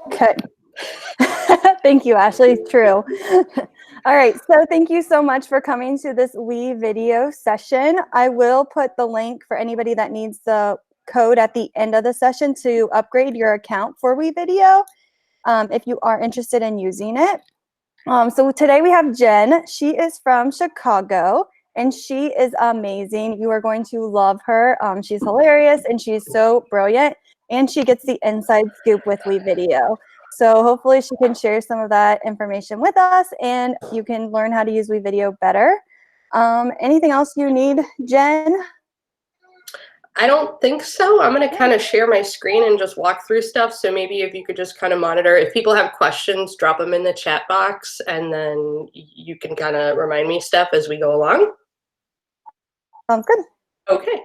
Okay. Thank you, Ashley. True. All right. So thank you so much for coming to this WeVideo session. I will put the link for anybody that needs the code at the end of the session to upgrade your account for WeVideo if you are interested in using it. So today we have Jen. She is from Chicago and she is amazing. You are going to love her. She's hilarious and she's so brilliant, and she gets the inside scoop with WeVideo. So hopefully she can share some of that information with us and you can learn how to use WeVideo better. Anything else you need, Jen? I don't think so. I'm going to kind of share my screen and just walk through stuff. So maybe if you could just kind of monitor, if people have questions, drop them in the chat box, and then you can kind of remind me stuff as we go along. Sounds good. Okay,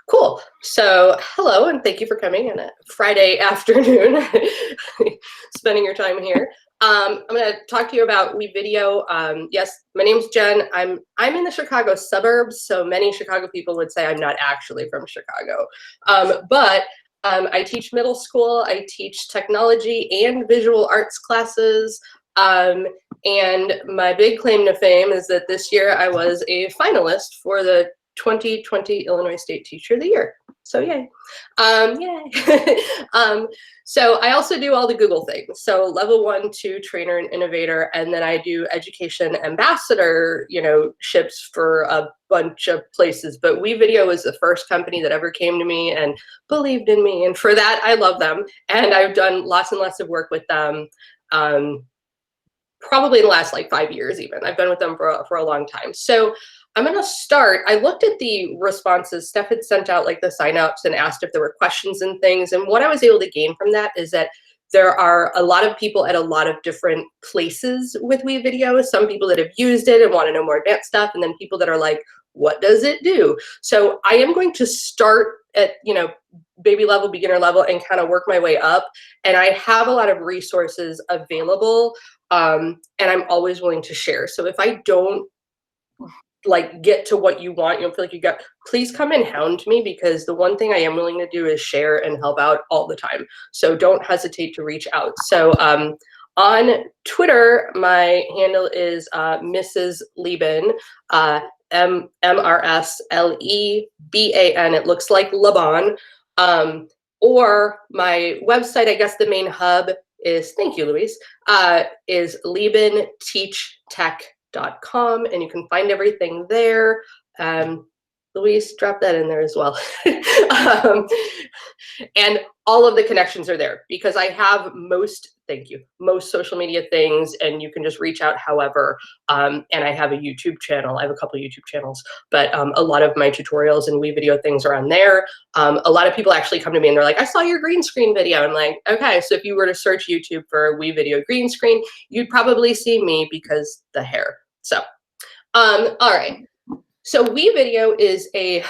cool. So hello, and thank you for coming on a Friday afternoon, spending your time here. I'm going to talk to you about WeVideo. Yes, my name's Jen. I'm in the Chicago suburbs, so many Chicago people would say I'm not actually from Chicago. But I teach middle school, I teach technology and visual arts classes. And my big claim to fame is that this year I was a finalist for the 2020 Illinois State Teacher of the Year. So yay. Yay. So I also do all the Google things. So level 1, 2, trainer and innovator. And then I do education ambassador, ships for a bunch of places. But WeVideo is the first company that ever came to me and believed in me. And for that, I love them. And I've done lots and lots of work with them. Probably in the last like 5 years even. I've been with them for a long time. So I'm going to start. I looked at the responses. Steph had sent out like the signups and asked if there were questions and things. And what I was able to gain from that is that there are a lot of people at a lot of different places with WeVideo. Some people that have used it and want to know more advanced stuff. And then people that are like, what does it do? So I am going to start at, baby level, beginner level, and kind of work my way up. And I have a lot of resources available. And I'm always willing to share. So if I don't get to what you want, you'll feel like you got, please come and hound me, because the one thing I am willing to do is share and help out all the time. So don't hesitate to reach out. So on Twitter, my handle is Mrs. LeBan, MRSLEBAN. It looks like LeBan. Or my website, I guess the main hub is, thank you, Louise, is LeBanTeachTech.com, and you can find everything there. Louise, drop that in there as well. And all of the connections are there because I have most social media things, and you can just reach out however. And I have a YouTube channel. I have a couple of YouTube channels, but a lot of my tutorials and WeVideo things are on there. A lot of people actually come to me and they're like, I saw your green screen video. I'm like, okay, so if you were to search YouTube for WeVideo green screen, you'd probably see me because the hair. So, all right. So WeVideo is a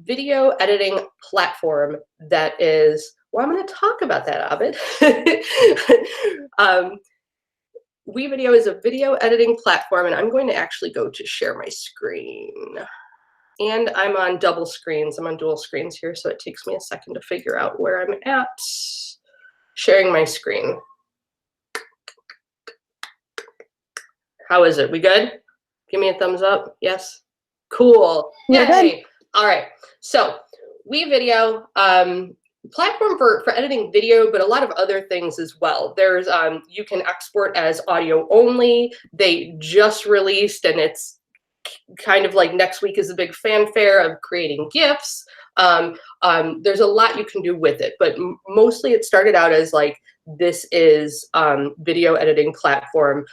video editing platform that is, well, I'm going to talk about that, Abid. WeVideo is a video editing platform, and I'm going to actually go to share my screen. And I'm on double screens. I'm on dual screens here, so it takes me a second to figure out where I'm at. Sharing my screen. How is it? We good? Give me a thumbs up. Yes. Cool. Yay. All right. So WeVideo, platform for editing video, but a lot of other things as well. There's you can export as audio only. They just released, and it's kind of like next week is a big fanfare of creating GIFs. There's a lot you can do with it, but mostly it started out as like, this is video editing platform.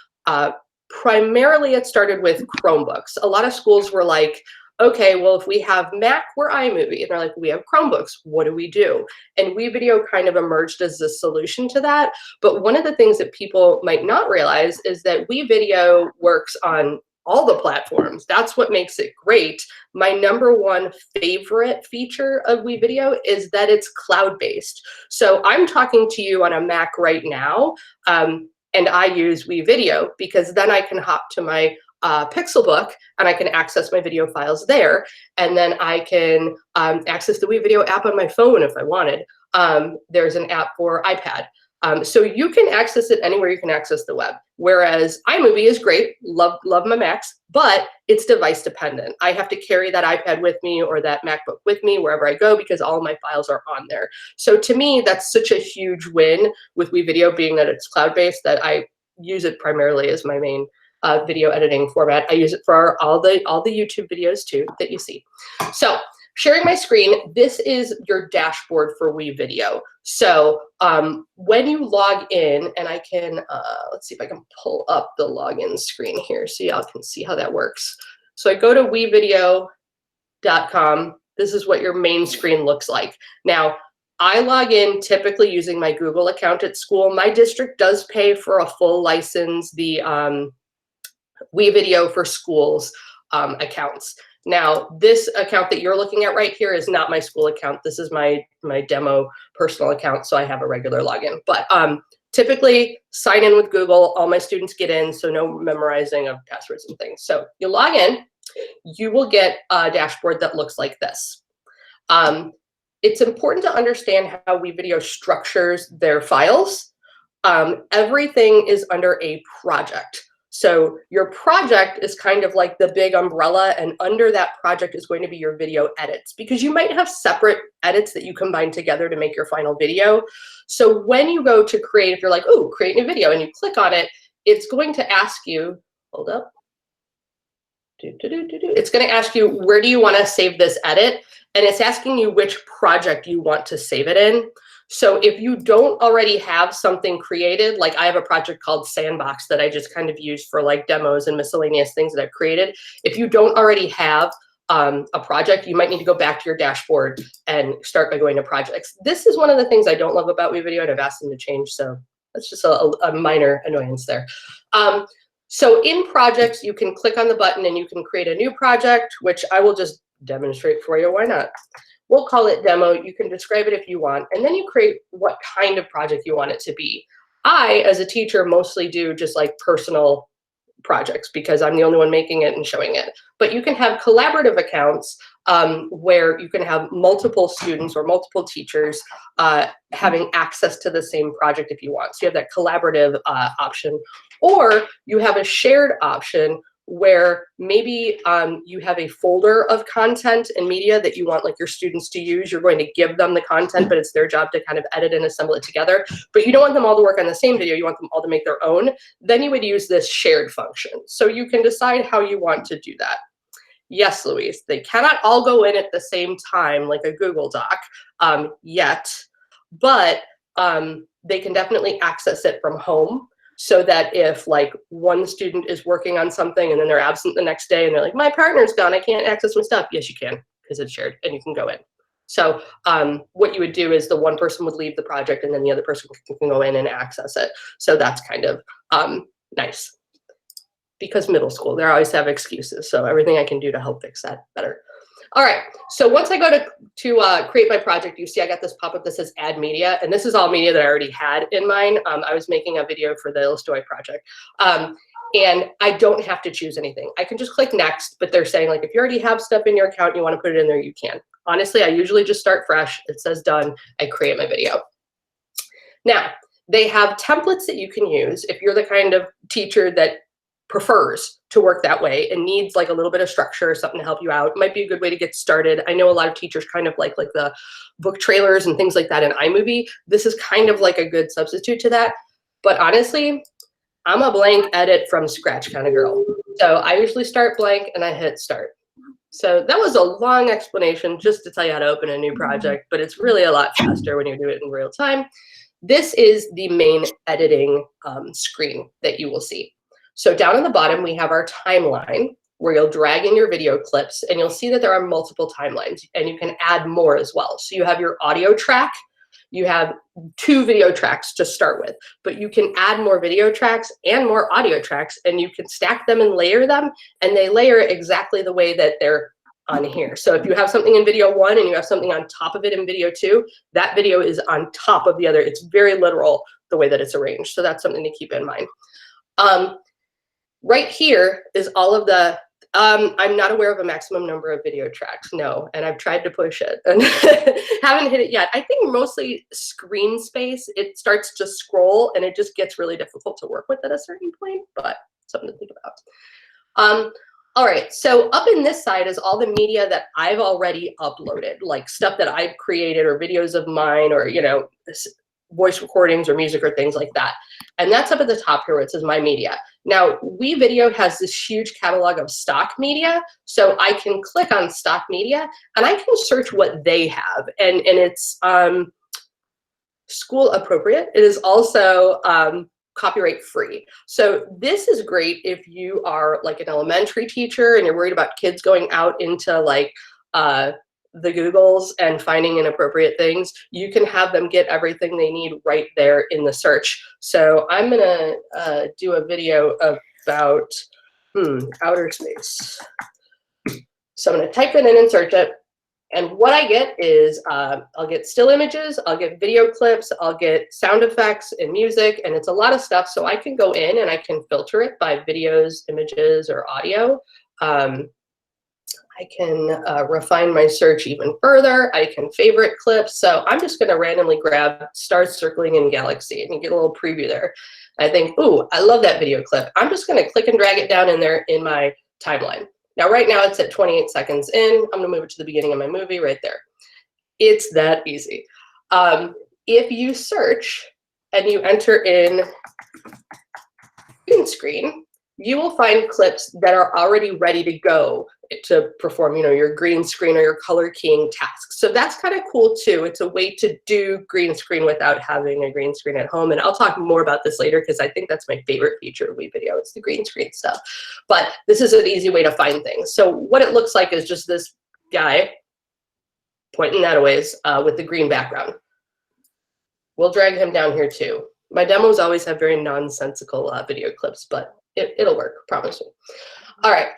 Primarily, it started with Chromebooks. A lot of schools were like, okay, well, if we have Mac, we're iMovie. And they're like, we have Chromebooks. What do we do? And WeVideo kind of emerged as a solution to that. But one of the things that people might not realize is that WeVideo works on all the platforms. That's what makes it great. My #1 favorite feature of WeVideo is that it's cloud-based. So I'm talking to you on a Mac right now. And I use WeVideo because then I can hop to my Pixelbook and I can access my video files there. And then I can access the WeVideo app on my phone if I wanted. There's an app for iPad. So you can access it anywhere you can access the web. Whereas iMovie is great, love my Macs, but it's device dependent. I have to carry that iPad with me or that MacBook with me wherever I go because all of my files are on there. So to me, that's such a huge win with WeVideo being that it's cloud-based that I use it primarily as my main video editing format. I use it for all the YouTube videos too that you see. So sharing my screen, this is your dashboard for WeVideo. So when you log in, and I can, let's see if I can pull up the login screen here so y'all can see how that works. So I go to WeVideo.com. This is what your main screen looks like. Now, I log in typically using my Google account at school. My district does pay for a full license, the WeVideo for Schools accounts. Now, this account that you're looking at right here is not my school account. This is my demo personal account, so I have a regular login. But typically, sign in with Google. All my students get in, so no memorizing of passwords and things. So you log in. You will get a dashboard that looks like this. It's important to understand how WeVideo structures their files. Everything is under a project. So your project is kind of like the big umbrella, and under that project is going to be your video edits, because you might have separate edits that you combine together to make your final video. So when you go to create, if you're like, oh, create new video, and you click on it, it's going to ask you, hold up. It's going to ask you, where do you want to save this edit? And it's asking you which project you want to save it in. So if you don't already have something created, like I have a project called Sandbox that I just kind of use for like demos and miscellaneous things that I've created. If you don't already have a project, you might need to go back to your dashboard and start by going to projects. This is one of the things I don't love about WeVideo, and I've asked them to change. So that's just a minor annoyance there. So in projects, you can click on the button and you can create a new project, which I will just demonstrate for you. Why not? We'll call it demo. You can describe it if you want, and then you create what kind of project you want it to be. I, as a teacher, mostly do just like personal projects because I'm the only one making it and showing it. But you can have collaborative accounts where you can have multiple students or multiple teachers having access to the same project if you want. So you have that collaborative option, or you have a shared option where maybe you have a folder of content and media that you want like your students to use. You're going to give them the content, but it's their job to kind of edit and assemble it together. But you don't want them all to work on the same video. You want them all to make their own. Then you would use this shared function. So you can decide how you want to do that. Yes, Louise, they cannot all go in at the same time like a Google Doc yet, but they can definitely access it from home. So that if like one student is working on something and then they're absent the next day and they're like, my partner's gone, I can't access my stuff. Yes, you can, because it's shared and you can go in. So what you would do is the one person would leave the project and then the other person can go in and access it. So that's kind of nice. Because middle school, they always have excuses. So everything I can do to help fix that better. All right, so once I go to create my project, you see I got this pop-up that says add media, and this is all media that I already had in mind. I was making a video for the Illustoy project, and I don't have to choose anything. I can just click next, but they're saying like, if you already have stuff in your account, you want to put it in there, you can. Honestly, I usually just start fresh. It says done, I create my video. Now, they have templates that you can use if you're the kind of teacher that prefers to work that way and needs like a little bit of structure or something to help you out. It might be a good way to get started. I know a lot of teachers kind of like the book trailers and things like that in iMovie. This is kind of like a good substitute to that. But honestly, I'm a blank edit from scratch kind of girl. So I usually start blank and I hit start. So that was a long explanation just to tell you how to open a new project, but it's really a lot faster when you do it in real time. This is the main editing screen that you will see. So down on the bottom, we have our timeline where you'll drag in your video clips and you'll see that there are multiple timelines and you can add more as well. So you have your audio track, you have 2 video tracks to start with, but you can add more video tracks and more audio tracks and you can stack them and layer them, and they layer exactly the way that they're on here. So if you have something in video 1 and you have something on top of it in video 2, that video is on top of the other. It's very literal the way that it's arranged. So that's something to keep in mind. Right here is all of the I'm not aware of a maximum number of video tracks, no, and I've tried to push it and haven't hit it yet. I think mostly screen space, it starts to scroll and it just gets really difficult to work with at a certain point, but something to think about. All right, so up in this side is all the media that I've already uploaded, like stuff that I've created or videos of mine or, you know, voice recordings or music or things like that. And that's up at the top here where it says My Media. Now, WeVideo has this huge catalog of stock media, so I can click on stock media and I can search what they have. And it's school appropriate. It is also copyright free. So this is great if you are like an elementary teacher and you're worried about kids going out into like the Googles and finding inappropriate things. You can have them get everything they need right there in the search. So I'm gonna do a video about outer space. So I'm gonna type it in and search it. And what I get is I'll get still images, I'll get video clips, I'll get sound effects and music, and it's a lot of stuff. So I can go in and I can filter it by videos, images, or audio. I can refine my search even further. I can favorite clips. So I'm just going to randomly grab Stars Circling in Galaxy, and you get a little preview there. I think, ooh, I love that video clip. I'm just going to click and drag it down in there in my timeline. Now, right now it's at 28 seconds in. I'm going to move it to the beginning of my movie right there. It's that easy. If you search and you enter in green screen, you will find clips that are already ready to go to perform, you know, your green screen or your color keying tasks. So that's kind of cool too. It's a way to do green screen without having a green screen at home. And I'll talk more about this later because I think that's my favorite feature of WeVideo. It's the green screen stuff. But this is an easy way to find things. So what it looks like is just this guy pointing that a ways with the green background. We'll drag him down here too. My demos always have very nonsensical video clips, but it'll work, promise me. All right.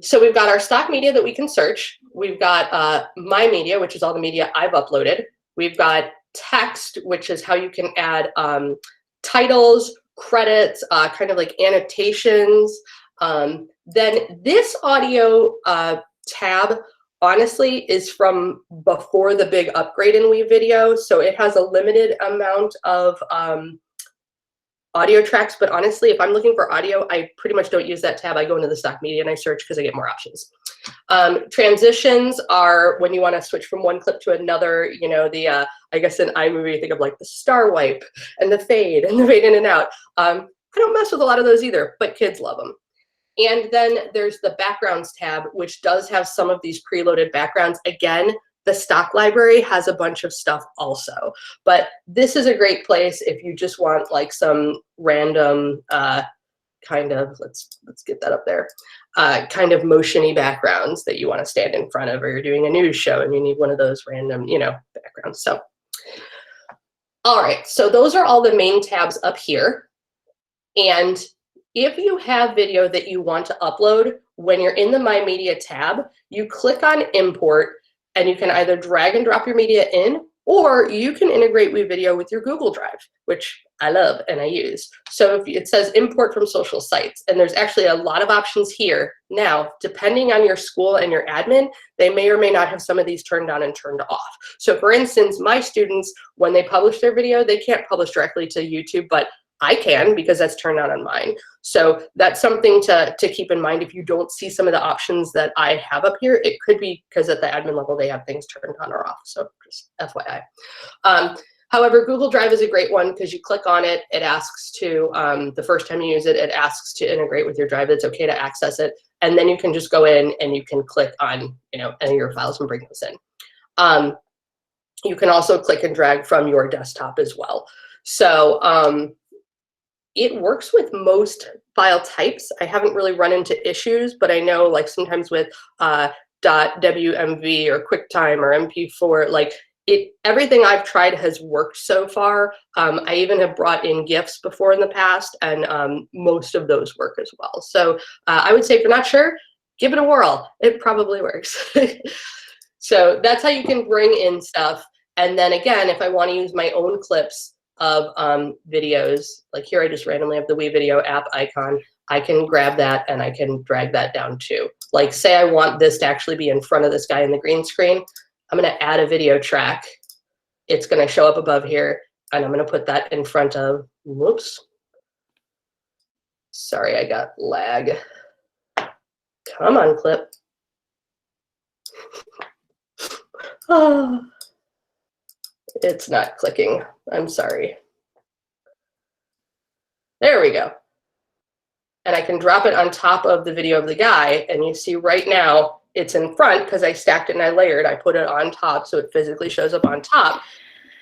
So we've got our stock media that we can search. We've got My Media, which is all the media I've uploaded. We've got text, which is how you can add titles, credits, kind of like annotations. Then this audio tab, honestly, is from before the big upgrade in WeVideo. So it has a limited amount of audio tracks, but honestly, if I'm looking for audio, I pretty much don't use that tab. I go into the stock media and I search because I get more options. Transitions are when you want to switch from one clip to another, you know, the, I guess in iMovie, think of like the star wipe and the fade in and out. I don't mess with a lot of those either, but kids love them. And then there's the backgrounds tab, which does have some of these preloaded backgrounds. Again, the stock library has a bunch of stuff also, but this is a great place if you just want like some random kind of, let's get that up there, kind of motion-y backgrounds that you want to stand in front of, or you're doing a news show and you need one of those random, you know, backgrounds. So, all right, so those are all the main tabs up here. And if you have video that you want to upload, when you're in the My Media tab, you click on Import, and you can either drag and drop your media in, or you can integrate WeVideo with your Google Drive, which I love and I use. So if it says import from social sites, and there's actually a lot of options here. Now, depending on your school and your admin, they may or may not have some of these turned on and turned off. So for instance, my students, when they publish their video, they can't publish directly to YouTube, but I can because that's turned on mine. So that's something to keep in mind. If you don't see some of the options that I have up here, it could be because at the admin level, they have things turned on or off. So just FYI. However, Google Drive is a great one because you click on it, it asks to, the first time you use it, it asks to integrate with your drive. It's okay to access it. And then you can just go in and you can click on, you know, any of your files and bring those in. You can also click and drag from your desktop as well. So, it works with most file types. I haven't really run into issues, but I know like sometimes with .wmv or QuickTime or MP4, like everything I've tried has worked so far. I even have brought in GIFs before in the past, and most of those work as well. So I would say if you're not sure, give it a whirl. It probably works. So that's how you can bring in stuff. And then again, if I want to use my own clips of videos, like here I just randomly have the WeVideo app icon, I can grab that and I can drag that down too. Like say I want this to actually be in front of this guy in the green screen. I'm going to add a video track. It's going to show up above here, and I'm going to put that in front of, whoops. Sorry, I got lag. Come on, clip. Oh, it's not clicking. I'm sorry. There we go. And I can drop it on top of the video of the guy, and you see right now it's in front because I stacked it and I layered. I put it on top so it physically shows up on top,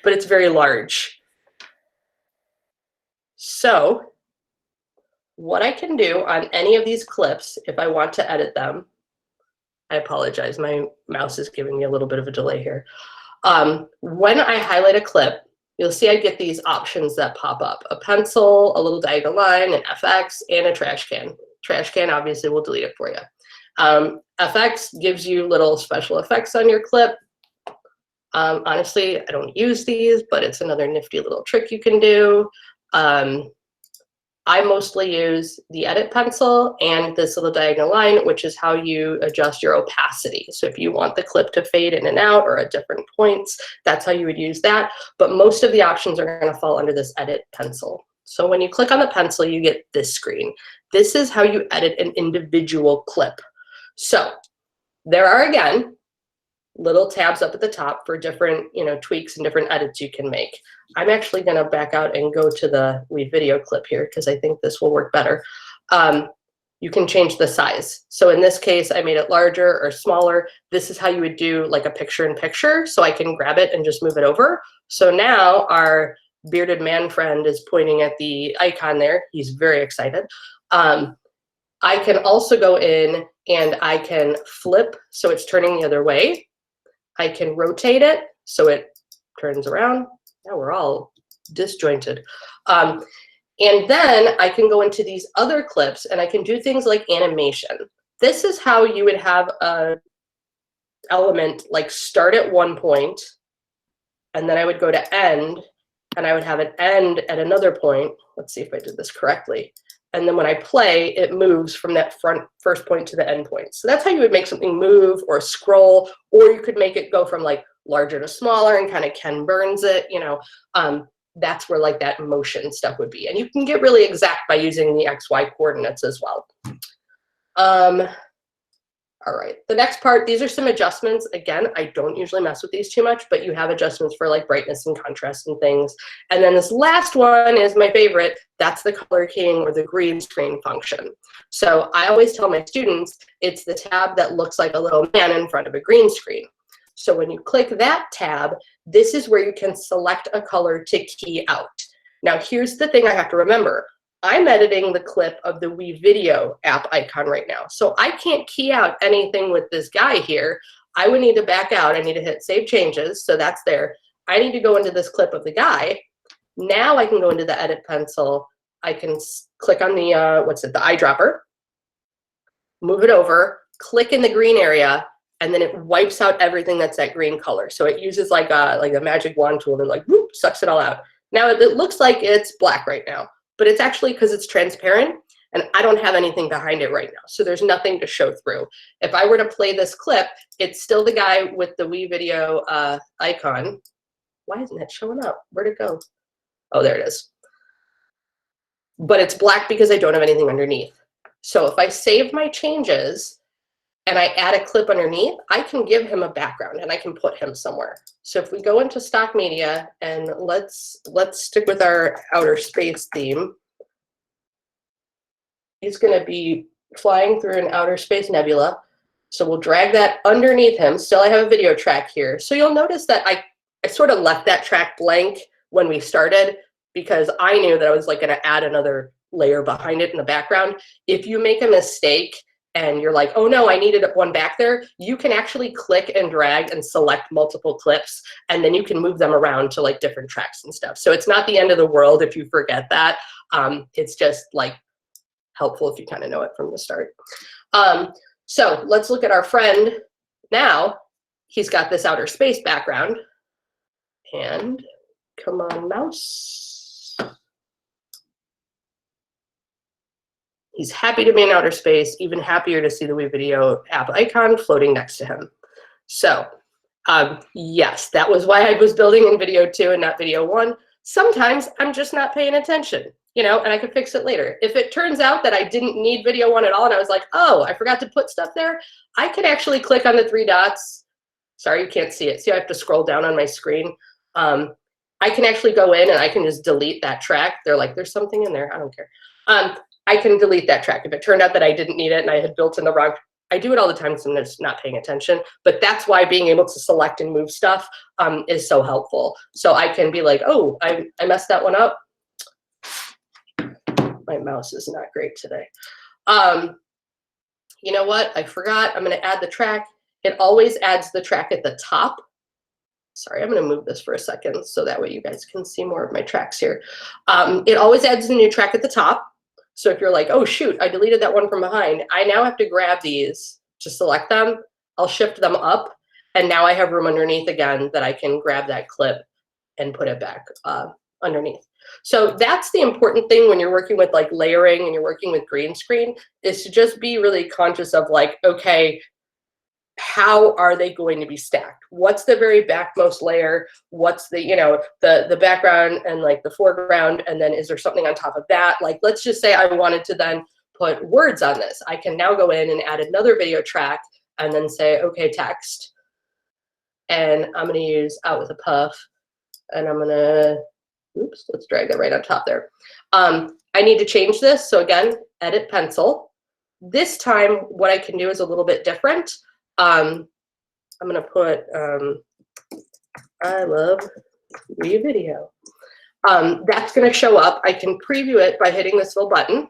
but it's very large. So what I can do on any of these clips, if I want to edit them, I apologize, my mouse is giving me a little bit of a delay here. When I highlight a clip, you'll see I get these options that pop up: a pencil, a little diagonal line, an FX, and a trash can. Trash can obviously will delete it for you. FX gives you little special effects on your clip. Honestly, I don't use these, but it's another nifty little trick you can do. I mostly use the edit pencil and this little diagonal line, which is how you adjust your opacity. So if you want the clip to fade in and out or at different points, that's how you would use that. But most of the options are going to fall under this edit pencil. So when you click on the pencil, you get this screen. This is how you edit an individual clip. So there are, again, little tabs up at the top for different, tweaks and different edits you can make. I'm actually going to back out and go to the WeVideo clip here because I think this will work better. You can change the size. So in this case, I made it larger or smaller. This is how you would do like a picture-in-picture. So I can grab it and just move it over. So now our bearded man friend is pointing at the icon there. He's very excited. I can also go in and I can flip so it's turning the other way. I can rotate it so it turns around. Now we're all disjointed. And then I can go into these other clips and I can do things like animation. This is how you would have a element like start at one point, and then I would go to end, and I would have it end at another point. Let's see if I did this correctly. And then when I play, it moves from that first point to the end point. So that's how you would make something move or scroll, or you could make it go from like larger to smaller and kind of Ken Burns it, that's where like that motion stuff would be. And you can get really exact by using the XY coordinates as well. All right, the next part, these are some adjustments. Again, I don't usually mess with these too much, but you have adjustments for like brightness and contrast and things. And then this last one is my favorite. That's the color keying or the green screen function. So I always tell my students, it's the tab that looks like a little man in front of a green screen. So when you click that tab, this is where you can select a color to key out. Now, here's the thing I have to remember. I'm editing the clip of the WeVideo app icon right now. So I can't key out anything with this guy here. I would need to back out. I need to hit Save Changes. So that's there. I need to go into this clip of the guy. Now I can go into the edit pencil. I can click on the, the eyedropper, move it over, click in the green area, and then it wipes out everything that's that green color. So it uses like a magic wand tool and like, whoop, sucks it all out. Now it looks like it's black right now, but it's actually because it's transparent and I don't have anything behind it right now. So there's nothing to show through. If I were to play this clip, it's still the guy with the WeVideo icon. Why isn't it showing up? Where'd it go? Oh, there it is. But it's black because I don't have anything underneath. So if I save my changes and I add a clip underneath, I can give him a background and I can put him somewhere. So if we go into stock media and let's stick with our outer space theme. He's going to be flying through an outer space nebula. So we'll drag that underneath him. Still, I have a video track here. So you'll notice that I sort of left that track blank when we started because I knew that I was like going to add another layer behind it in the background. If you make a mistake and you're like, oh no, I needed one back there, you can actually click and drag and select multiple clips, and then you can move them around to like different tracks and stuff. So it's not the end of the world if you forget that. It's just like helpful if you kind of know it from the start. So let's look at our friend now. He's got this outer space background. And come on, mouse. He's happy to be in outer space, even happier to see the WeVideo app icon floating next to him. So yes, that was why I was building in video 2 and not video 1. Sometimes I'm just not paying attention, you know, and I could fix it later. If it turns out that I didn't need video 1 at all and I was like, oh, I forgot to put stuff there, I could actually click on the 3 dots. Sorry, you can't see it. See, I have to scroll down on my screen. I can actually go in and I can just delete that track. They're like, there's something in there. I don't care. I can delete that track. If it turned out that I didn't need it and I had built in the wrong, I do it all the time because I'm just not paying attention. But that's why being able to select and move stuff is so helpful. So I can be like, oh, I messed that one up. My mouse is not great today. You know what? I forgot. I'm going to add the track. It always adds the track at the top. Sorry, I'm going to move this for a second so that way you guys can see more of my tracks here. It always adds a new track at the top. So if you're like, oh, shoot, I deleted that one from behind, I now have to grab these to select them. I'll shift them up. And now I have room underneath again that I can grab that clip and put it back underneath. So that's the important thing when you're working with like layering and you're working with green screen, is to just be really conscious of like, okay, how are they going to be stacked? What's the very backmost layer? What's the, you know, the background and like the foreground? And then is there something on top of that? Like, let's just say I wanted to then put words on this. I can now go in and add another video track and then say, okay, text. And I'm going to use out with a puff. And I'm going to, oops, let's drag that right on top there. I need to change this. So again, edit pencil. This time, what I can do is a little bit different. I'm going to put, I love WeVideo. That's going to show up. I can preview it by hitting this little button.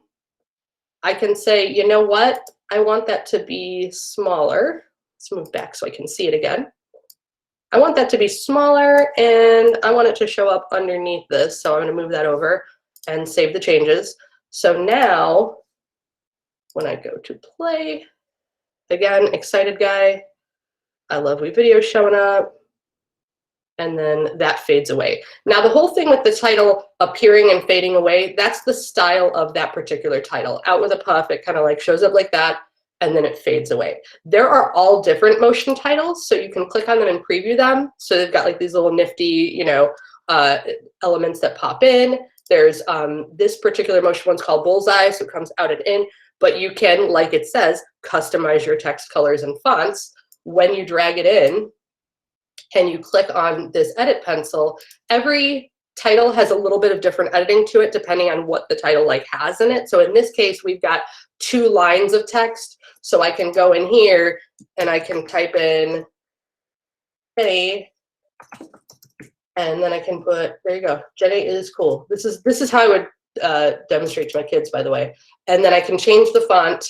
I can say, you know what? I want that to be smaller. Let's move back so I can see it again. I want that to be smaller, and I want it to show up underneath this. So I'm going to move that over and save the changes. So now, when I go to play, again, excited guy, I love WeVideo showing up, and then that fades away. Now, the whole thing with the title appearing and fading away, that's the style of that particular title. Out with a puff, it kind of like shows up like that, and then it fades away. There are all different motion titles, so you can click on them and preview them. So they've got like these little nifty, you know, elements that pop in. There's this particular motion one's called Bullseye, so it comes out and in. But you can, like it says, customize your text colors and fonts. When you drag it in and you click on this edit pencil, every title has a little bit of different editing to it depending on what the title like has in it. So in this case, we've got 2 lines of text. So I can go in here and I can type in Jenny, and then I can put, there you go, Jenny is cool. This is how I would demonstrate to my kids, by the way. And then I can change the font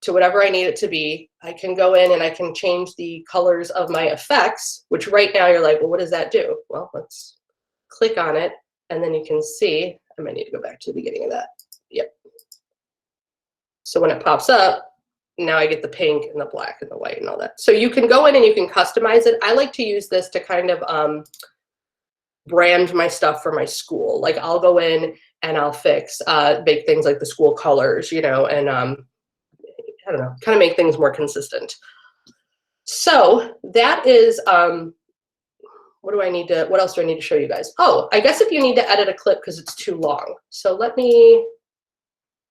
to whatever I need it to be. I can go in and I can change the colors of my effects, which right now you're like, well, what does that do? Well, let's click on it, and then you can see, I might need to go back to the beginning of that. Yep. So when it pops up, now I get the pink and the black and the white and all that. So you can go in and you can customize it. I like to use this to kind of brand my stuff for my school. Like I'll go in and I'll fix, make things like the school colors, you know, and I don't know, kind of make things more consistent. So that is, what else do I need to show you guys? Oh, I guess if you need to edit a clip because it's too long. So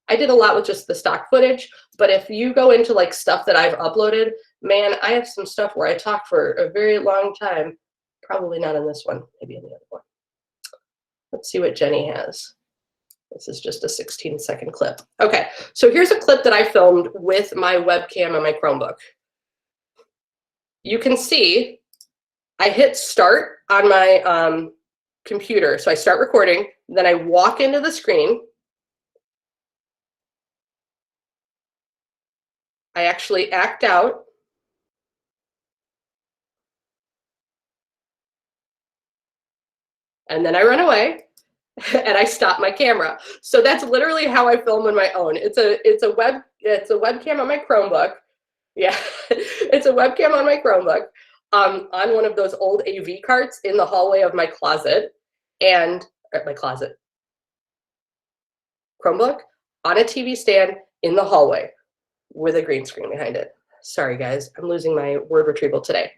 I did a lot with just the stock footage, but if you go into like stuff that I've uploaded, man, I have some stuff where I talk for a very long time. Probably not in this one, maybe in the other one. Let's see what Jenny has. This is just a 16-second clip. Okay, so here's a clip that I filmed with my webcam on my Chromebook. You can see I hit start on my computer. So I start recording, then I walk into the screen. I actually act out. And then I run away and I stop my camera. So that's literally how I film on my own. It's a webcam on my Chromebook. Yeah, it's a webcam on my Chromebook on one of those old AV carts in the hallway of my closet, and my closet. Chromebook. on a TV stand in the hallway with a green screen behind it. Sorry, guys, I'm losing my word retrieval today.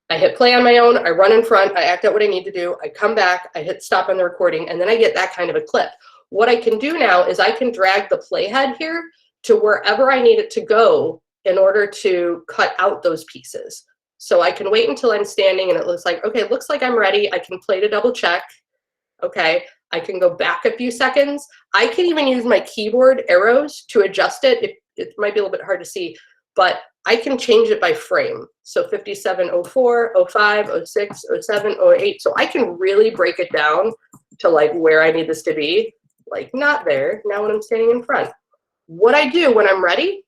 I hit play on my own, I run in front, I act out what I need to do, I come back, I hit stop on the recording, and then I get that kind of a clip. What I can do now is I can drag the playhead here to wherever I need it to go in order to cut out those pieces. So I can wait until I'm standing and it looks like, okay, it looks like I'm ready. I can play to double check. Okay, I can go back a few seconds. I can even use my keyboard arrows to adjust it. It might be a little bit hard to see, but I can change it by frame. So 57, 04, 05, 06, 07, 08. So I can really break it down to like where I need this to be. Like not there, now when I'm standing in front. What I do when I'm ready,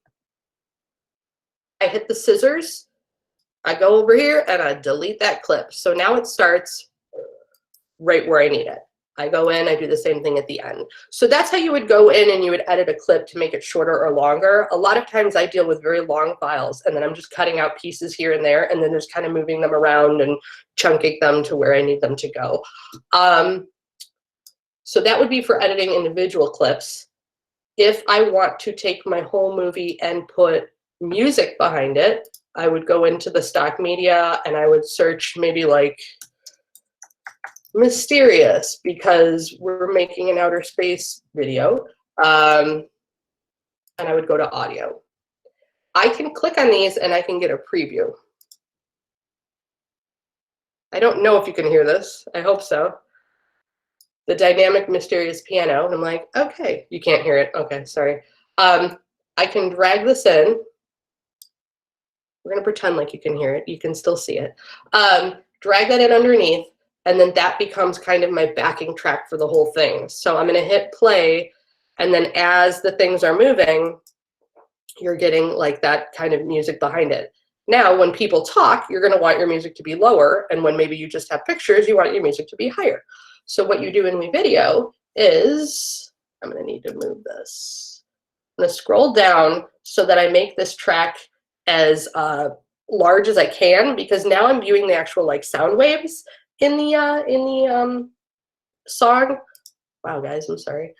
I hit the scissors, I go over here and I delete that clip. So now it starts right where I need it. I go in, I do the same thing at the end. So that's how you would go in and you would edit a clip to make it shorter or longer. A lot of times I deal with very long files and then I'm just cutting out pieces here and there and then just kind of moving them around and chunking them to where I need them to go. So that would be for editing individual clips. If I want to take my whole movie and put music behind it, I would go into the stock media and I would search maybe like mysterious because we're making an outer space video. And I would go to audio. I can click on these and I can get a preview. I don't know if you can hear this. I hope so. The dynamic mysterious piano. And I'm like, okay, you can't hear it. Okay, sorry. I can drag this in. We're gonna pretend like you can hear it. You can still see it. Drag that in underneath, and then that becomes kind of my backing track for the whole thing. So I'm gonna hit play, and then as the things are moving, you're getting like that kind of music behind it. Now, when people talk, you're gonna want your music to be lower, and when maybe you just have pictures, you want your music to be higher. So what you do in WeVideo is, I'm gonna need to move this. I'm gonna scroll down so that I make this track as large as I can, because now I'm viewing the actual like sound waves in the song. Wow, guys, I'm sorry.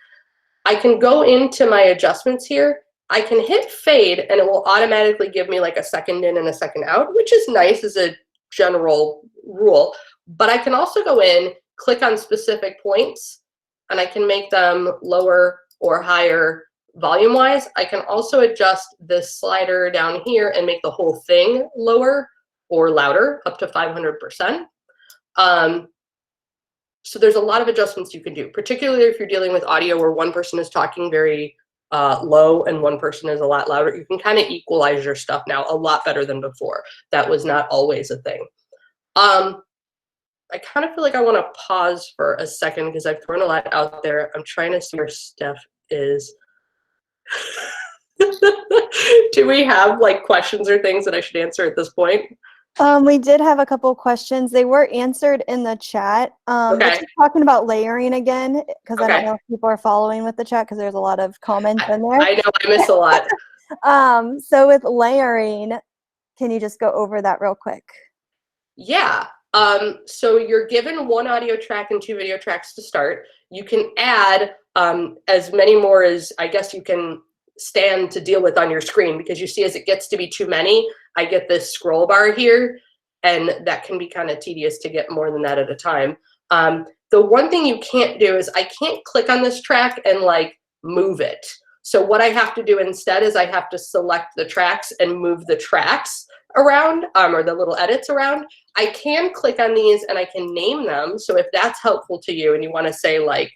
I can go into my adjustments here. I can hit fade and it will automatically give me like a second in and a second out, which is nice as a general rule. But I can also go in, click on specific points, and I can make them lower or higher volume-wise. I can also adjust this slider down here and make the whole thing lower or louder, up to 500%. So there's a lot of adjustments you can do, particularly if you're dealing with audio where one person is talking very low and one person is a lot louder. You can kind of equalize your stuff now a lot better than before. That was not always a thing. I kind of feel like I want to pause for a second because I've thrown a lot out there. I'm trying to see where Steph is. Do we have like questions or things that I should answer at this point? We did have a couple questions. They were answered in the chat. Okay. Just talking about layering again, because I don't Okay. know if people are following with the chat because there's a lot of comments in there. I know I miss a lot. So with layering, can you just go over that real quick? Yeah. So you're given one audio track and 2 video tracks to start. You can add as many more as I guess you can stand to deal with on your screen, because you see as it gets to be too many, I get this scroll bar here, and that can be kind of tedious to get more than that at a time. The one thing you can't do is I can't click on this track and like move it. So what I have to do instead is I have to select the tracks and move the tracks around, or the little edits around. I can click on these and I can name them. So if that's helpful to you and you want to say like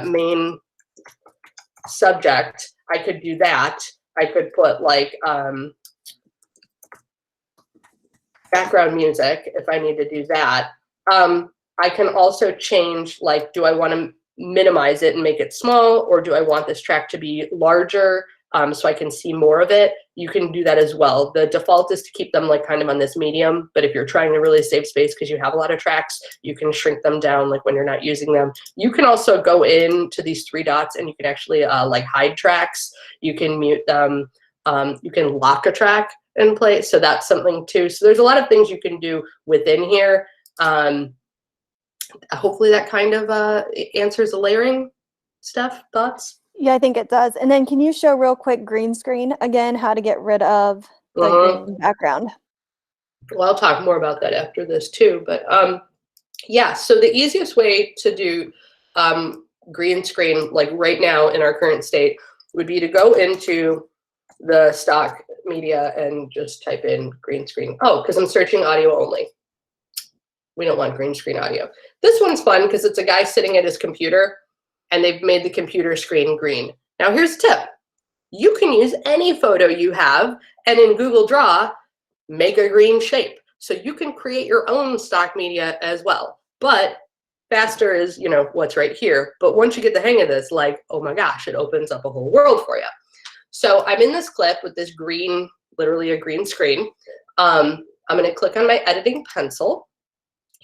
main subject, I could do that. I could put like background music if I need to do that. I can also change, like, do I want to minimize it and make it small, or do I want this track to be larger so I can see more of it? You can do that as well. The default is to keep them like kind of on this medium, but if you're trying to really save space because you have a lot of tracks, you can shrink them down like when you're not using them. You can also go into these 3 dots and you can actually like hide tracks. You can mute them. You can lock a track in place, so that's something too. So there's a lot of things you can do within here. Hopefully that kind of answers the layering stuff. Thoughts? Yeah, I think it does. And then can you show real quick green screen again, how to get rid of the green background? Well, I'll talk more about that after this too, but yeah, so the easiest way to do green screen, like right now in our current state, would be to go into the stock media and just type in green screen. Oh, because I'm searching audio only. We don't want green screen audio. This one's fun because it's a guy sitting at his computer and they've made the computer screen green. Now here's a tip. You can use any photo you have and in Google Draw, make a green shape. So you can create your own stock media as well. But faster is, you know, what's right here. But once you get the hang of this, like, oh my gosh, it opens up a whole world for you. So I'm in this clip with this green, literally a green screen. I'm going to click on my editing pencil.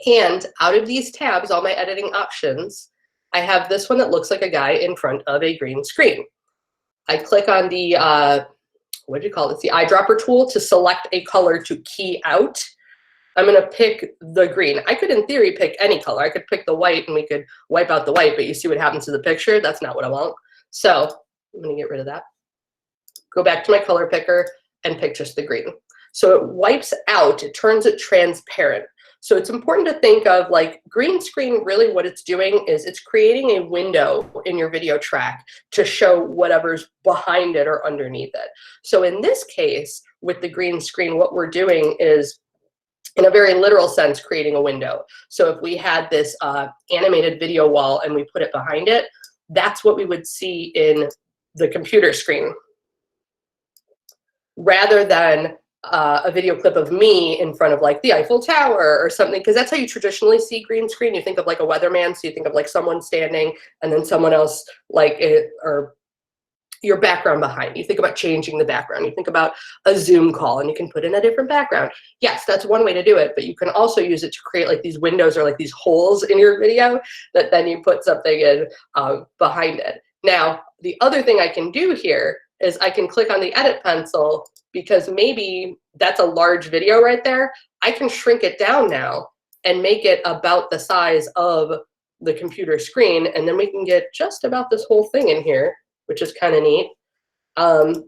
And out of these tabs, all my editing options, I have this one that looks like a guy in front of a green screen. I click on the, what do you call it? It's the eyedropper tool to select a color to key out. I'm going to pick the green. I could, in theory, pick any color. I could pick the white and we could wipe out the white, but you see what happens to the picture? That's not what I want. So I'm going to get rid of that. Go back to my color picker and pick just the green. So it wipes out, it turns it transparent. So it's important to think of like green screen, really what it's doing is it's creating a window in your video track to show whatever's behind it or underneath it. So in this case, with the green screen, what we're doing is, in a very literal sense, creating a window. So if we had this animated video wall and we put it behind it, that's what we would see in the computer screen, rather than a video clip of me in front of like the Eiffel Tower or something, because that's how you traditionally see green screen. You think of like a weatherman, so you think of like someone standing and then someone else like it, or your background behind. You think about changing the background. You think about a Zoom call and you can put in a different background. Yes, that's one way to do it, but you can also use it to create like these windows or like these holes in your video that then you put something in behind it. Now, the other thing I can do here is I can click on the edit pencil, because maybe that's a large video right there. I can shrink it down now and make it about the size of the computer screen, and then we can get just about this whole thing in here, which is kind of neat. And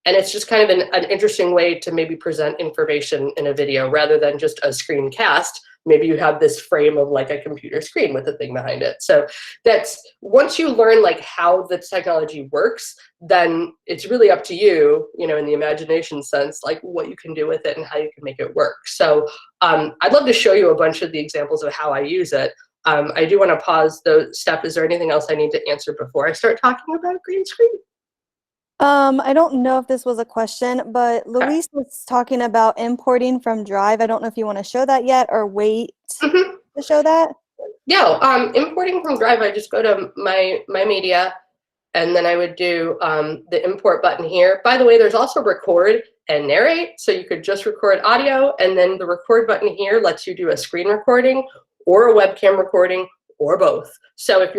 it's just kind of an interesting way to maybe present information in a video rather than just a screencast. Maybe you have this frame of like a computer screen with a thing behind it. So that's, once you learn like how the technology works, then it's really up to you, you know, in the imagination sense, like what you can do with it and how you can make it work. So I'd love to show you a bunch of the examples of how I use it. I do want to pause the step. Is there anything else I need to answer before I start talking about green screen? I don't know if this was a question, but Luis was talking about importing from Drive. I don't know if you want to show that yet or wait to show that. Yeah, importing from Drive, I just go to my media, and then I would do the import button here. By the way, there's also record and narrate, so you could just record audio, and then the record button here lets you do a screen recording or a webcam recording or both. So if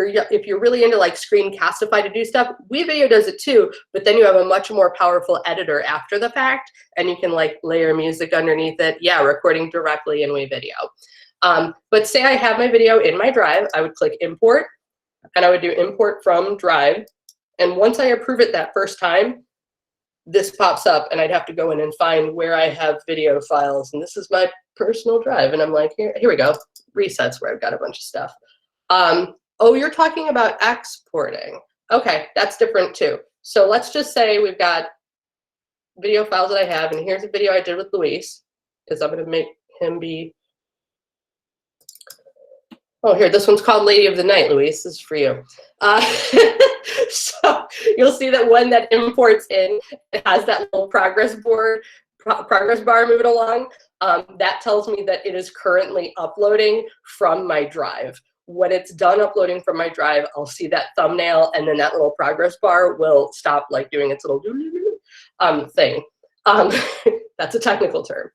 you're really into like Screencastify to do stuff, WeVideo does it too, but then you have a much more powerful editor after the fact, and you can like layer music underneath it. Yeah, recording directly in WeVideo. But say I have my video in my Drive, I would click import, and I would do import from Drive. And once I approve it that first time, this pops up, and I'd have to go in and find where I have video files. And this is my personal Drive, and I'm like, here we go, resets where I've got a bunch of stuff. Oh, you're talking about exporting. Okay, that's different too. So let's just say we've got video files that I have, and here's a video I did with Luis, because I'm going to make him be. Oh, here, this one's called Lady of the Night, Luis. This is for you. So you'll see that when that imports in, it has that little progress bar moving along. That tells me that it is currently uploading from my Drive. When it's done uploading from my Drive, I'll see that thumbnail, and then that little progress bar will stop like doing its little thing. That's a technical term.